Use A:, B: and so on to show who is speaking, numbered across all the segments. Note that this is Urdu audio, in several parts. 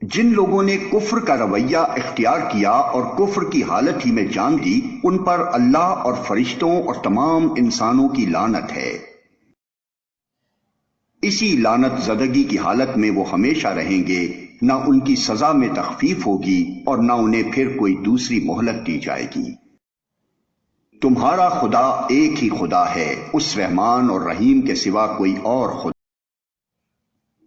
A: جن لوگوں نے کفر کا رویہ اختیار کیا اور کفر کی حالت ہی میں جان دی، ان پر اللہ اور فرشتوں اور تمام انسانوں کی لعنت ہے۔ اسی لعنت زدگی کی حالت میں وہ ہمیشہ رہیں گے، نہ ان کی سزا میں تخفیف ہوگی اور نہ انہیں پھر کوئی دوسری مہلت دی جائے گی۔ تمہارا خدا ایک ہی خدا ہے، اس رحمان اور رحیم کے سوا کوئی اور خدا۔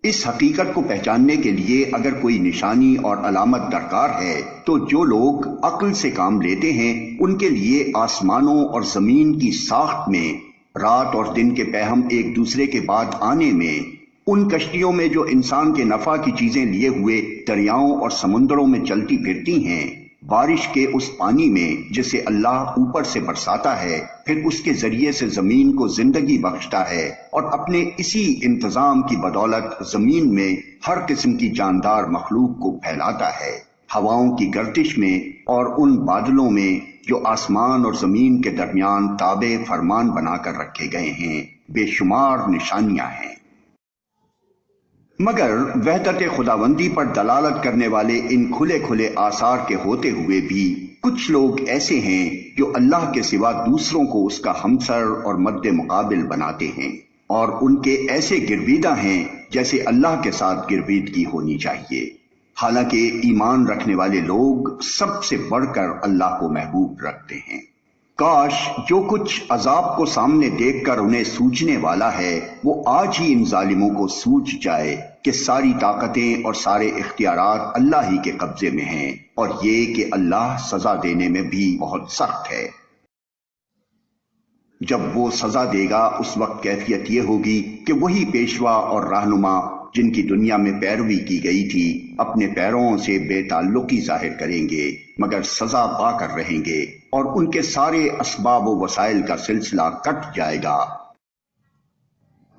A: اس حقیقت کو پہچاننے کے لیے اگر کوئی نشانی اور علامت درکار ہے تو جو لوگ عقل سے کام لیتے ہیں ان کے لیے آسمانوں اور زمین کی ساخت میں، رات اور دن کے پیہم ایک دوسرے کے بعد آنے میں، ان کشتیوں میں جو انسان کے نفع کی چیزیں لیے ہوئے دریاؤں اور سمندروں میں چلتی پھرتی ہیں، بارش کے اس پانی میں جسے اللہ اوپر سے برساتا ہے، پھر اس کے ذریعے سے زمین کو زندگی بخشتا ہے اور اپنے اسی انتظام کی بدولت زمین میں ہر قسم کی جاندار مخلوق کو پھیلاتا ہے، ہواؤں کی گردش میں اور ان بادلوں میں جو آسمان اور زمین کے درمیان تابع فرمان بنا کر رکھے گئے ہیں۔ بے شمار نشانیاں ہیں۔ مگر وحدت خداوندی پر دلالت کرنے والے ان کھلے کھلے آثار کے ہوتے ہوئے بھی کچھ لوگ ایسے ہیں جو اللہ کے سوا دوسروں کو اس کا ہمسر اور مد مقابل بناتے ہیں، اور ان کے ایسے گرویدہ ہیں جیسے اللہ کے ساتھ گرویدگی ہونی چاہیے، حالانکہ ایمان رکھنے والے لوگ سب سے بڑھ کر اللہ کو محبوب رکھتے ہیں۔ کاش جو کچھ عذاب کو سامنے دیکھ کر انہیں سوجنے والا ہے وہ آج ہی ان ظالموں کو سوج جائے کہ ساری طاقتیں اور سارے اختیارات اللہ ہی کے قبضے میں ہیں، اور یہ کہ اللہ سزا دینے میں بھی بہت سخت ہے۔ جب وہ سزا دے گا اس وقت کیفیت یہ ہوگی کہ وہی پیشوا اور رہنما جن کی دنیا میں پیروی کی گئی تھی اپنے پیروں سے بے تعلقی ظاہر کریں گے، مگر سزا پا کر رہیں گے، اور ان کے سارے اسباب و وسائل کا سلسلہ کٹ جائے گا۔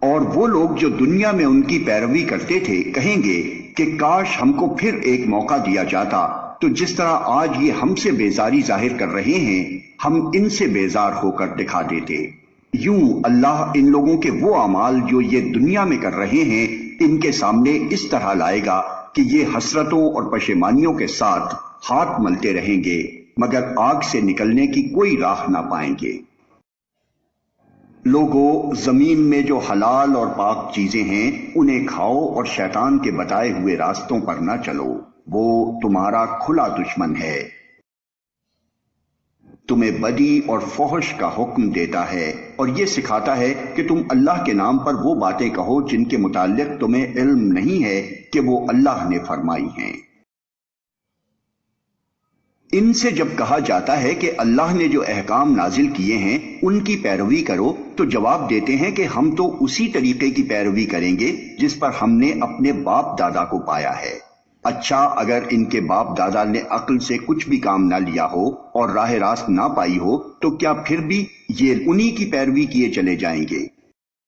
A: اور وہ لوگ جو دنیا میں ان کی پیروی کرتے تھے کہیں گے کہ کاش ہم کو پھر ایک موقع دیا جاتا تو جس طرح آج یہ ہم سے بیزاری ظاہر کر رہے ہیں ہم ان سے بیزار ہو کر دکھا دیتے۔ یوں اللہ ان لوگوں کے وہ اعمال جو یہ دنیا میں کر رہے ہیں ان کے سامنے اس طرح لائے گا کہ یہ حسرتوں اور پشیمانیوں کے ساتھ ہاتھ ملتے رہیں گے، مگر آگ سے نکلنے کی کوئی راہ نہ پائیں گے۔ لوگو، زمین میں جو حلال اور پاک چیزیں ہیں انہیں کھاؤ اور شیطان کے بتائے ہوئے راستوں پر نہ چلو، وہ تمہارا کھلا دشمن ہے۔ تمہیں بدی اور فحش کا حکم دیتا ہے اور یہ سکھاتا ہے کہ تم اللہ کے نام پر وہ باتیں کہو جن کے متعلق تمہیں علم نہیں ہے کہ وہ اللہ نے فرمائی ہیں۔ ان سے جب کہا جاتا ہے کہ اللہ نے جو احکام نازل کیے ہیں ان کی پیروی کرو تو جواب دیتے ہیں کہ ہم تو اسی طریقے کی پیروی کریں گے جس پر ہم نے اپنے باپ دادا کو پایا ہے۔ اچھا، اگر ان کے باپ دادا نے عقل سے کچھ بھی کام نہ لیا ہو اور راہ راست نہ پائی ہو تو کیا پھر بھی یہ انہی کی پیروی کیے چلے جائیں گے؟